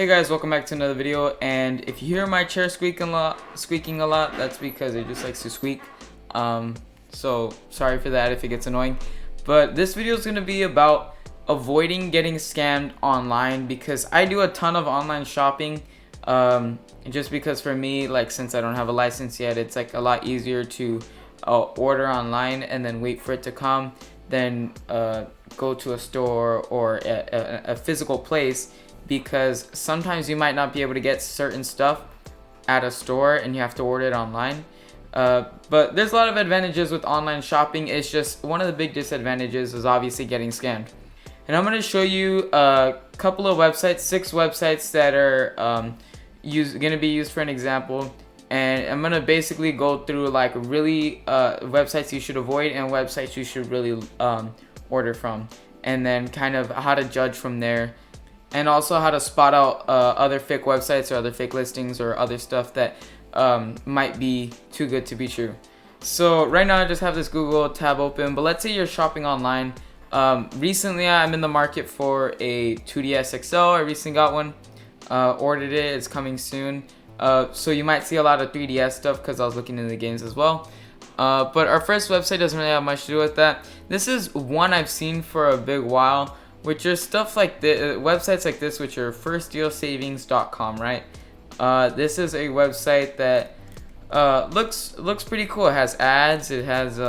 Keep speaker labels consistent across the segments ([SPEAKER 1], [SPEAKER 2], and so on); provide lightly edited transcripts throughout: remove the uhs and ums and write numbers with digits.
[SPEAKER 1] Hey guys, welcome back to another video. And if you hear my chair squeaking a lot, that's because it just likes to squeak. So sorry for that if it gets annoying. But this video is gonna be about avoiding getting scammed online, because I do a ton of online shopping. Just because for me, like, since I don't have a license yet, it's like a lot easier to order online and then wait for it to come than go to a store or a physical place, because sometimes you might not be able to get certain stuff at a store and you have to order it online. But there's a lot of advantages with online shopping. It's just one of the big disadvantages is obviously getting scammed. And I'm going to show you a couple of websites, 6 websites that are going to be used for an example. And I'm going to basically go through like really websites you should avoid and websites you should really order from, and then kind of how to judge from there, and also how to spot out other fake websites or other fake listings or other stuff that might be too good to be true. So right now I just have this Google tab open, but let's say you're shopping online. Recently I'm in the market for a 2DS XL. I recently got one, ordered it, it's coming soon. So you might see a lot of 3DS stuff because I was looking into the games as well. But our first website doesn't really have much to do with that. This is one I've seen for a big while, which are stuff like this, websites like this, which are firstdealsavings.com, right? This is a website that looks pretty cool. It has ads. It has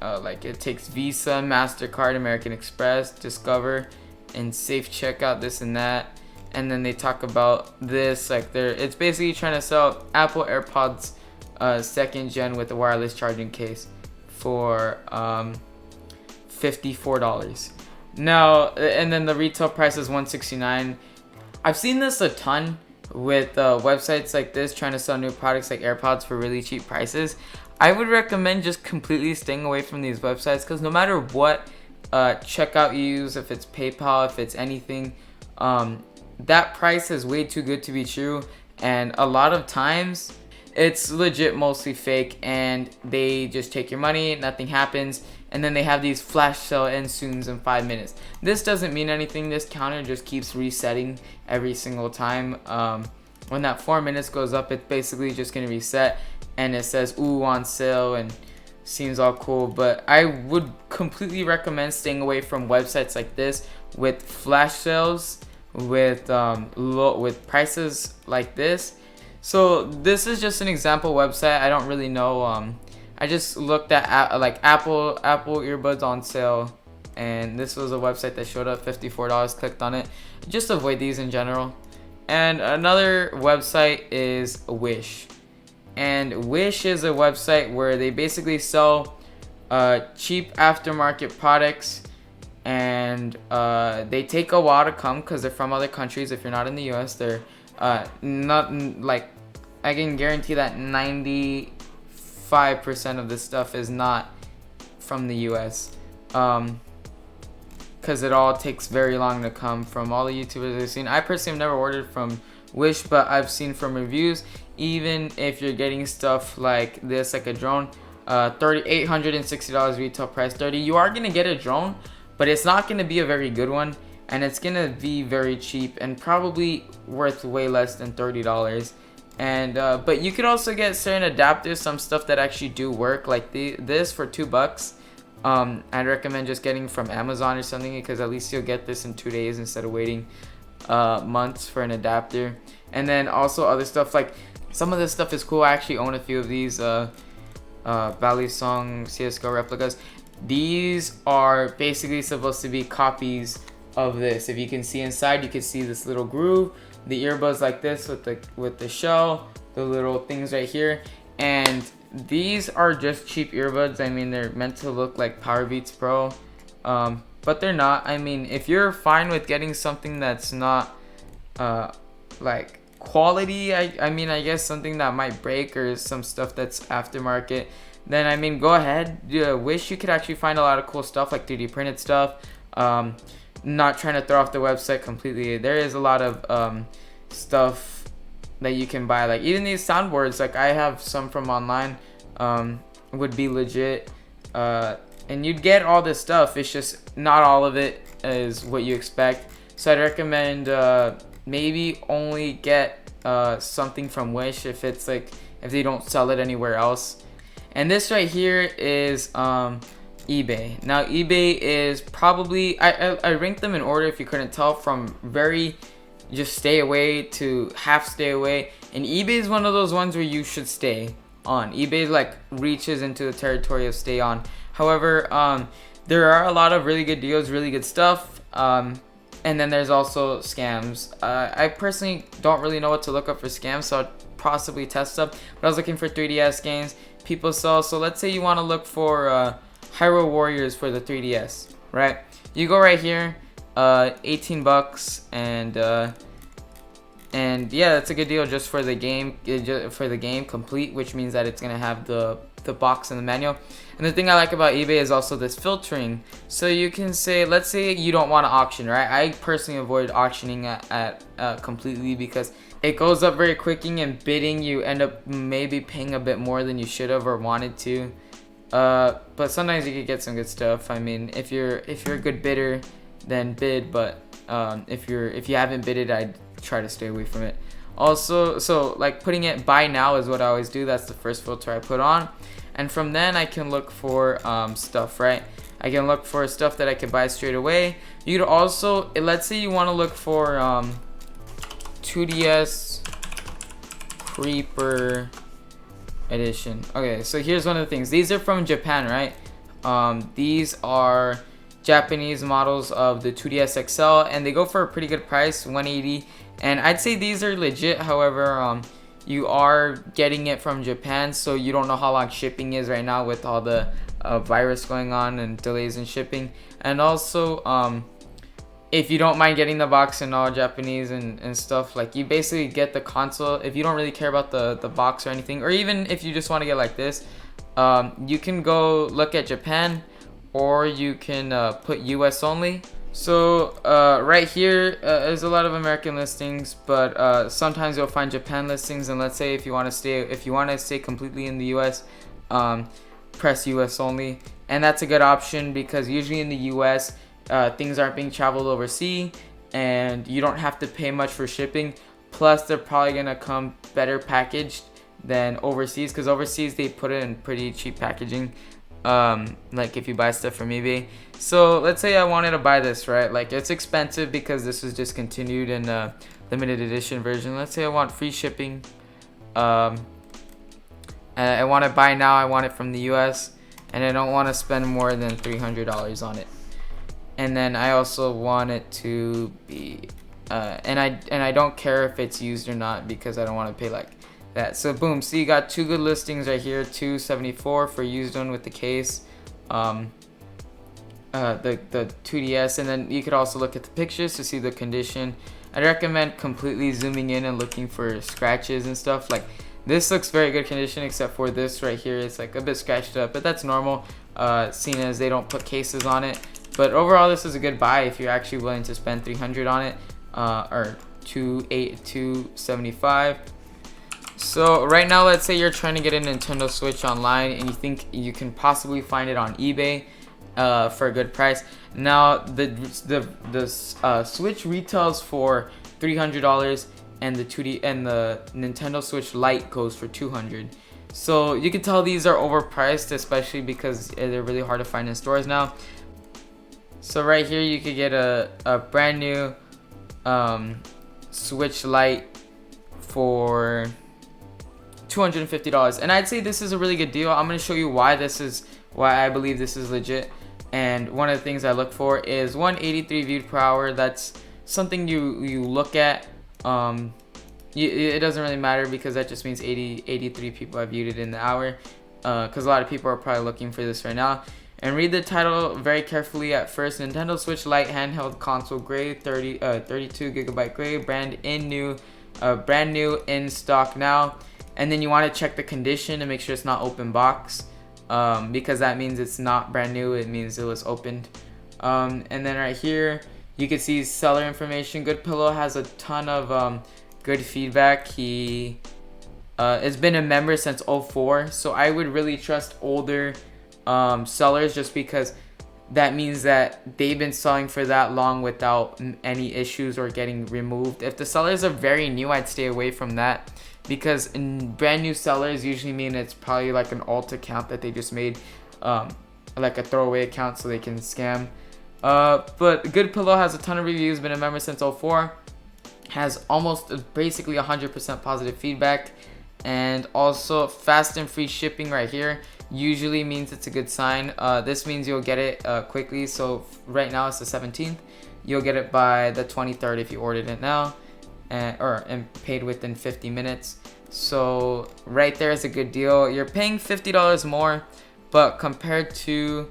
[SPEAKER 1] like it takes Visa, MasterCard, American Express, Discover, and Safe Checkout, this and that. And then they talk about this, like it's basically trying to sell Apple AirPods 2nd gen with a wireless charging case for $54. Now, and then the retail price is $169. I've seen this a ton with websites like this trying to sell new products like AirPods for really cheap prices. I would recommend just completely staying away from these websites, because no matter what checkout you use, if it's PayPal, if it's anything, that price is way too good to be true, and a lot of times it's legit mostly fake, and they just take your money, nothing happens, and then they have these flash sale ends soon in 5 minutes. This doesn't mean anything. This counter just keeps resetting every single time. When that 4 minutes goes up, it's basically just gonna reset, and it says ooh on sale and seems all cool. But I would completely recommend staying away from websites like this with flash sales, with with prices like this. So this is just an example website. I don't really know. I just looked at like Apple earbuds on sale, and this was a website that showed up, $54. Clicked on it. Just avoid these in general. And another website is Wish, and Wish is a website where they basically sell cheap aftermarket products, and they take a while to come because they're from other countries. If you're not in the US, they're not, like, I can guarantee that 95% of this stuff is not from the US, because it all takes very long to come from all the YouTubers I've seen. I personally have never ordered from Wish, but I've seen from reviews, even if you're getting stuff like this, like a drone, $860 retail price, $30, you are gonna get a drone, but it's not gonna be a very good one, and it's gonna be very cheap and probably worth way less than $30. And but you could also get certain adapters, some stuff that actually do work, like this for $2. I'd recommend just getting from Amazon or something, because at least you'll get this in 2 days instead of waiting months for an adapter. And then also other stuff, like some of this stuff is cool. I actually own a few of these Balisong CSGO replicas. These are basically supposed to be copies of this. If you can see inside, you can see this little groove, the earbuds like this with the shell, the little things right here. And these are just cheap earbuds. I mean, they're meant to look like Powerbeats Pro, but they're not. I mean, if you're fine with getting something that's not like quality, I mean, I guess something that might break or some stuff that's aftermarket, then I mean, go ahead. Wish you could actually find a lot of cool stuff, like 3D printed stuff. Not trying to throw off the website completely. There is a lot of stuff that you can buy, like even these soundboards, like I have some from online, would be legit, and you'd get all this stuff. It's just not all of it is what you expect. So I'd recommend maybe only get something from Wish if it's like if they don't sell it anywhere else. And this right here is eBay. Now eBay is probably I ranked them in order if you couldn't tell, from very just stay away to half stay away. And eBay is one of those ones where you should stay on. eBay like reaches into the territory of stay on. However, there are a lot of really good deals, really good stuff. And then there's also scams. I personally don't really know what to look up for scams, so I'd possibly test stuff. But I was looking for 3DS games people sell. So let's say you want to look for Hyrule Warriors for the 3DS, right? You go right here, 18 bucks, and yeah, that's a good deal just for the game, complete, which means that it's gonna have the box and the manual. And the thing I like about eBay is also this filtering. So you can say, let's say you don't want to auction, right? I personally avoid auctioning at completely, because it goes up very quickly, and bidding you end up maybe paying a bit more than you should have or wanted to. But sometimes you could get some good stuff. I mean, if you're a good bidder, then bid. But if you haven't bidded, I'd try to stay away from it. Also, so like putting it buy now is what I always do. That's the first filter I put on, and from then I can look for stuff, right? I can look for stuff that I can buy straight away. You could also, let's say you want to look for 2DS Creeper Edition. Okay, so here's one of the things. These are from Japan, right? These are Japanese models of the 2DS XL, and they go for a pretty good price, $180. And I'd say these are legit. However, you are getting it from Japan, so you don't know how long shipping is right now with all the virus going on and delays in shipping. And also, if you don't mind getting the box in all Japanese and stuff, like you basically get the console. If you don't really care about the box or anything, or even if you just want to get like this, you can go look at Japan, or you can put US only. So right here there's a lot of American listings, but sometimes you'll find Japan listings. And let's say if you want to stay completely in the US, press US only, and that's a good option, because usually in the US things aren't being traveled overseas, and you don't have to pay much for shipping. Plus, they're probably gonna come better packaged than overseas, because overseas they put it in pretty cheap packaging. Like if you buy stuff from eBay. So let's say I wanted to buy this, right? Like it's expensive because this is discontinued in a limited edition version. Let's say I want free shipping. I want to buy now. I want it from the US, and I don't want to spend more than $300 on it. And then I also want it to be and I don't care if it's used or not, because I don't want to pay like that. So boom, so you got two good listings right here, $274 for used one with the case, the 2DS. And then you could also look at the pictures to see the condition. I'd recommend completely zooming in and looking for scratches and stuff. Like this looks very good condition, except for this right here, it's like a bit scratched up, but that's normal, seeing as they don't put cases on it. But overall, this is a good buy if you're actually willing to spend $300 on it, or $275. So right now, let's say you're trying to get a Nintendo Switch online, and you think you can possibly find it on eBay for a good price. Now the Switch retails for $300, and the Nintendo Switch Lite goes for $200. So you can tell these are overpriced, especially because they're really hard to find in stores now. So right here you could get a brand new Switch Lite for $250, and I'd say this is a really good deal. I'm going to show you why I believe this is legit. And one of the things I look for is 183 viewed per hour. That's something you look at. It doesn't really matter, because that just means 83 people have viewed it in the hour, because a lot of people are probably looking for this right now. And read the title very carefully at first. Nintendo Switch Lite handheld console, gray, 32 gigabyte gray, brand new in stock now. And then you want to check the condition and make sure it's not open box, because that means it's not brand new. It means it was opened. And then right here you can see seller information. Good Pillow has a ton of good feedback. He has been a member since 2004, so I would really trust older sellers, just because that means that they've been selling for that long without any issues or getting removed. If the sellers are very new, I'd stay away from that, because brand new sellers usually mean it's probably like an alt account that they just made, like a throwaway account so they can scam. But Good Pillow has a ton of reviews, been a member since 04, has almost basically 100% positive feedback, and also fast and free shipping right here usually means it's a good sign. This means you'll get it quickly. So right now it's the 17th. You'll get it by the 23rd if you ordered it now, and paid within 50 minutes. So right there is a good deal. You're paying $50 more, but compared to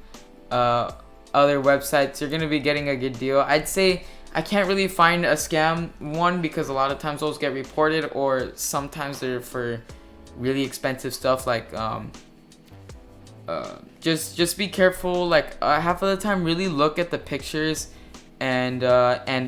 [SPEAKER 1] other websites, you're gonna be getting a good deal. I'd say I can't really find a scam one, because a lot of times those get reported, or sometimes they're for really expensive stuff, like just be careful. Like half of the time, really look at the pictures and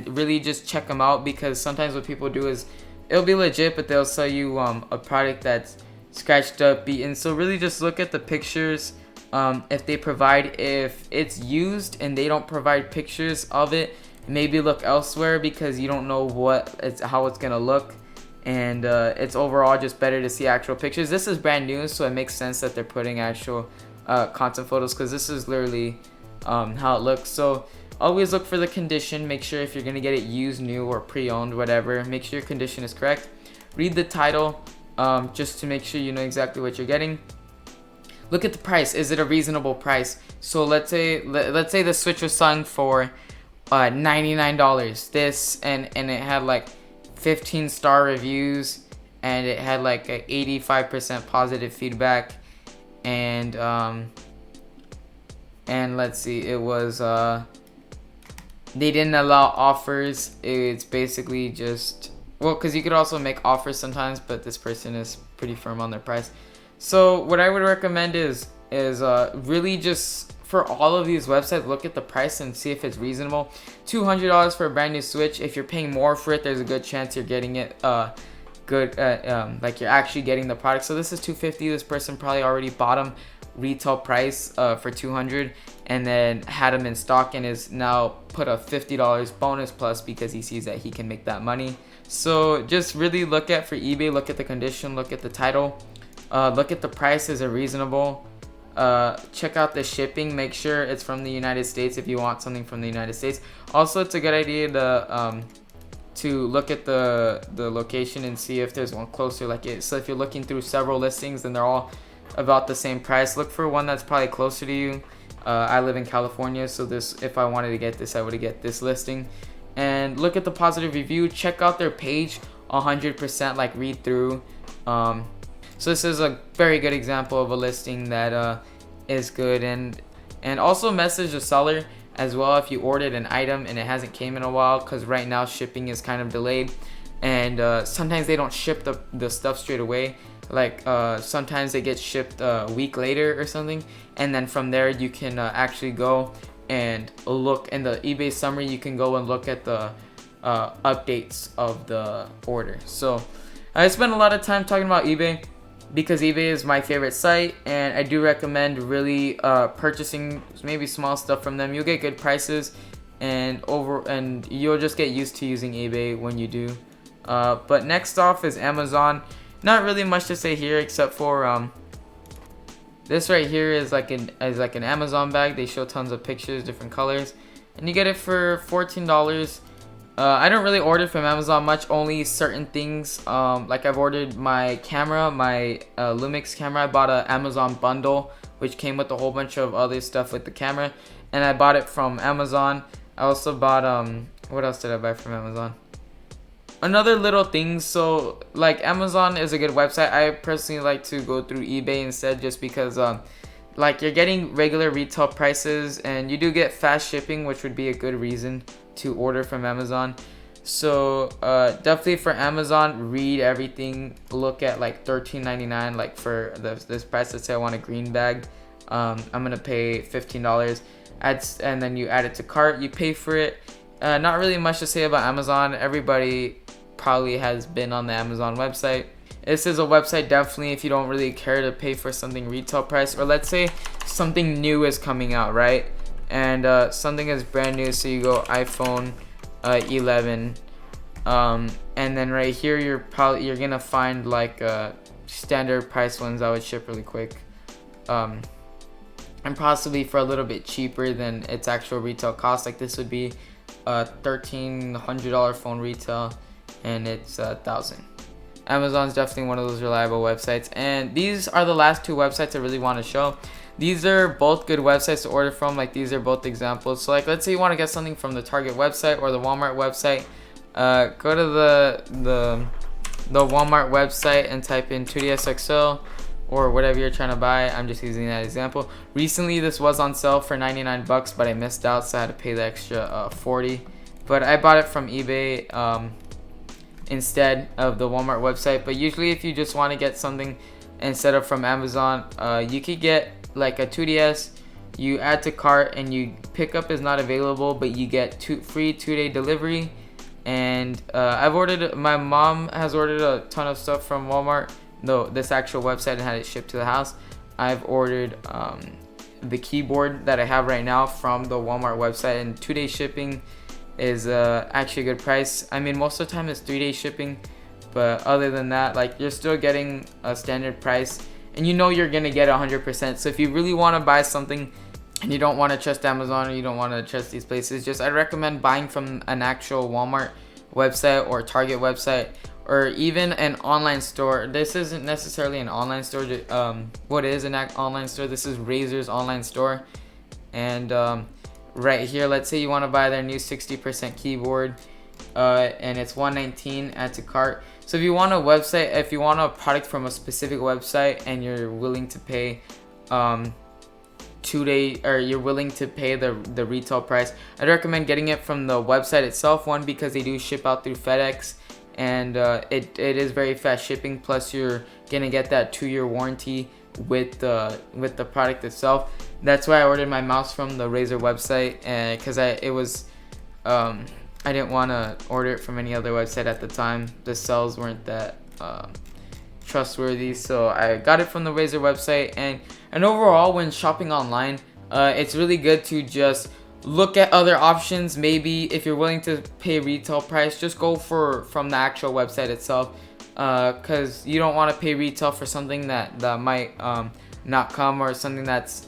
[SPEAKER 1] really just check them out, because sometimes what people do is it'll be legit, but they'll sell you a product that's scratched up, beaten. So really just look at the pictures. If it's used and they don't provide pictures of it, maybe look elsewhere, because you don't know how it's gonna look, and it's overall just better to see actual pictures. This is brand new, so it makes sense that they're putting actual content photos, because this is literally how it looks. So always look for the condition. Make sure if you're gonna get it used, new, or pre-owned, whatever, make sure your condition is correct. Read the title, just to make sure you know exactly what you're getting. Look at the price. Is it a reasonable price? So let's say the Switch was selling for $99. This and it had like 15-star reviews, and it had like a 85% positive feedback, and let's see, it was they didn't allow offers. It's basically just, well, because you could also make offers sometimes, but this person is pretty firm on their price. So what I would recommend is really just, for all of these websites, look at the price and see if it's reasonable. $200 for a brand new Switch. If you're paying more for it, there's a good chance you're getting it good, like you're actually getting the product. So this is $250. This person probably already bought them retail price for $200, and then had them in stock, and is now put a $50 bonus plus, because he sees that he can make that money. So just really look at, for eBay, look at the condition, look at the title, look at the price. Is it reasonable? Check out the shipping. Make sure it's from the United States if you want something from the United States. Also, it's a good idea to look at the location and see if there's one closer. Like it. So if you're looking through several listings and they're all about the same price, look for one that's probably closer to you. I live in California, so if I wanted to get this, I would get this listing. And look at the positive review. Check out their page 100%. Like read through. So this is a very good example of a listing that is good, and also message the seller as well if you ordered an item and it hasn't came in a while, because right now shipping is kind of delayed, and sometimes they don't ship the stuff straight away. Like sometimes they get shipped a week later or something, and then from there you can actually go and look in the eBay summary. You can go and look at the updates of the order. So I spent a lot of time talking about eBay, because eBay is my favorite site, and I do recommend really purchasing maybe small stuff from them. You'll get good prices, and you'll just get used to using eBay when you do. But next off is Amazon. Not really much to say here, except for this right here is like an Amazon bag. They show tons of pictures, different colors, and you get it for $14. I don't really order from Amazon much, only certain things. Like I've ordered my camera, my Lumix camera. I bought an Amazon bundle, which came with a whole bunch of other stuff with the camera, and I bought it from Amazon. I also bought, what else did I buy from Amazon? Another little things. So like Amazon is a good website. I personally like to go through eBay instead, just because like you're getting regular retail prices, and you do get fast shipping, which would be a good reason to order from Amazon. So definitely for Amazon, read everything. Look at like $13.99, like for this price. Let's say I want a green bag, I'm gonna pay $15. And then you add it to cart, you pay for it. Not really much to say about Amazon. Everybody probably has been on the Amazon website. This is a website definitely if you don't really care to pay for something retail price, or let's say something new is coming out, right? and something is brand new, so you go iPhone 11, and then right here you're gonna find like standard price ones that would ship really quick, and possibly for a little bit cheaper than its actual retail cost. Like this would be a $1,300 phone retail, and it's 1,000. Amazon's definitely one of those reliable websites, and these are the last two websites I really want to show. These are both good websites to order from. Like these are both examples. So like let's say you want to get something from the Target website or the Walmart website. Go to the Walmart website and type in 2DS XL or whatever you're trying to buy. I'm just using that example. Recently this was on sale for 99 bucks, but I missed out, so I had to pay the extra 40. But I bought it from eBay instead of the Walmart website. But usually if you just want to get something instead of from Amazon, you could get like a 2DS, you add to cart, and you pickup is not available, but you get free 2-day delivery. And my mom has ordered a ton of stuff from Walmart, though this actual website, and had it shipped to the house. I've ordered the keyboard that I have right now from the Walmart website, and 2-day shipping is actually a good price. I mean, most of the time it's 3-day shipping, but other than that, like you're still getting a standard price, and you know you're gonna get 100%. So if you really want to buy something and you don't want to trust Amazon or you don't want to trust these places, I'd recommend buying from an actual Walmart website or Target website, or even an online store. This isn't necessarily an online store. What is an online store? This is Razer's online store, and right here, let's say you want to buy their new 60% keyboard, and it's $119, add to cart. So if you want a product from a specific website and you're willing to pay 2-day, or you're willing to pay the retail price, I'd recommend getting it from the website itself. One, because they do ship out through FedEx, and it is very fast shipping, plus you're gonna get that 2-year warranty with the product itself. That's why I ordered my mouse from the Razer website, because I didn't want to order it from any other website at the time. The sales weren't that trustworthy, so I got it from the Razer website. And overall, when shopping online, it's really good to just look at other options. Maybe if you're willing to pay retail price, just go from the actual website itself, because you don't want to pay retail for something that might not come, or something that's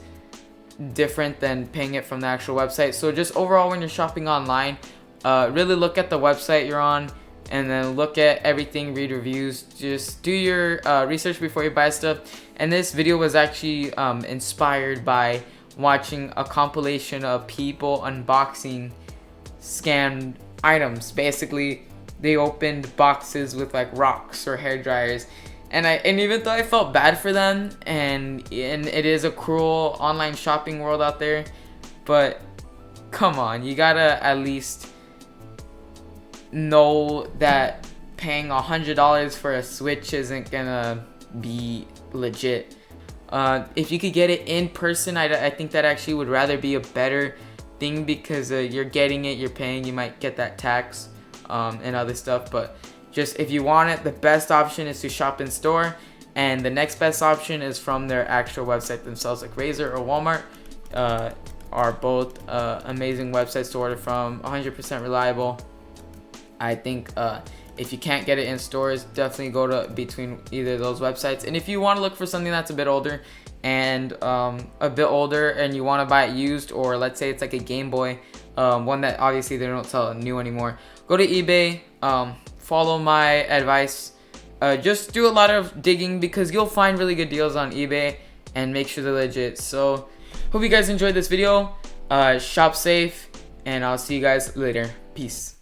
[SPEAKER 1] different than paying it from the actual website. So just overall, when you're shopping online, really look at the website you're on, and then look at everything, read reviews, just do your research before you buy stuff. And this video was actually inspired by watching a compilation of people unboxing scammed items. Basically, they opened boxes with like rocks or hair dryers, and even though I felt bad for them, and it is a cruel online shopping world out there, but come on, you gotta at least know that paying $100 for a Switch isn't gonna be legit. If you could get it in person, I think that actually would rather be a better thing, because you're getting it, you're paying, you might get that tax and other stuff. But just if you want it, the best option is to shop in store, and the next best option is from their actual website themselves. Like Razer or Walmart are both amazing websites to order from, 100% reliable. I think if you can't get it in stores, definitely go to between either of those websites. And if you want to look for something that's a bit older and you want to buy it used, or let's say it's like a Game Boy, one that obviously they don't sell new anymore, go to eBay. Follow my advice. Just do a lot of digging, because you'll find really good deals on eBay, and make sure they're legit. So hope you guys enjoyed this video. Shop safe, and I'll see you guys later. Peace.